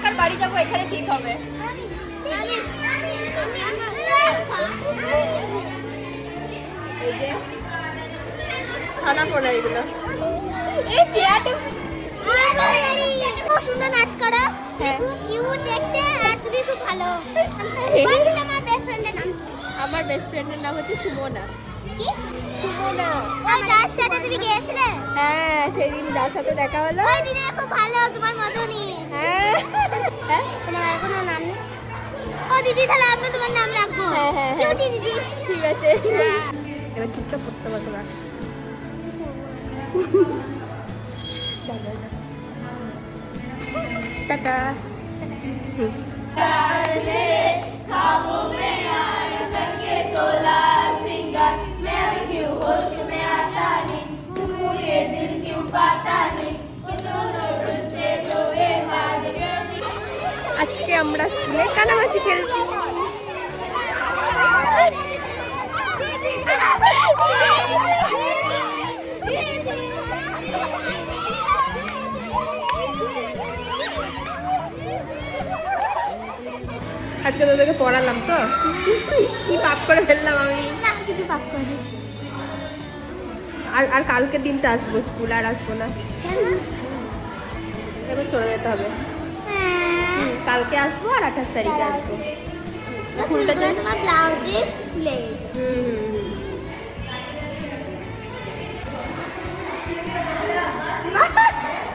কার বাড়ি যাবো এখানে ঠিক হবে। এই যে ছানা পড়ে এগুলো, এই চেয়ারটা খুব সুন্দর নাচ করো, খুব কিউট দেখতে আর তুমি খুব ভালো। আমার বেস্ট ফ্রেন্ডের নাম কি? আমার বেস্ট ফ্রেন্ডের নাম হচ্ছে সুমনা। কি? সুমনা। ওই যার সাথে তুমি গিয়েছিলে? হ্যাঁ, সেদিন যার সাথে দেখা হলো। ওই দিদিটা খুব ভালো, তোমার মতনই। হ্যাঁ হ্যাঁ, তোমার আর কোনো নাম নেই? ও দিদি, তাহলে আমরা তোমার নাম রাখবো। হ্যাঁ, হ্যাঁ, হ্যাঁ। কিউটি দিদি। ঠিক আছে। এবার চুপচাপ পড়তে বসো না। টাটা। আজকে আমরা স্কুলে কানামাছি খেলছি। আজকে তোদেরকে পড়ালাম তো, কি পাপ করে ফেললাম আমি। না, কিছু পাপ করি। আর কালকে দিনটা আসবো, স্কুল আর আসবো না, এবার চলে যেতে হবে। কালকে আসবো আর 28 তারিখে আসবো। ফুলটা তোমার ব্লাউজে ফুলে গেছে।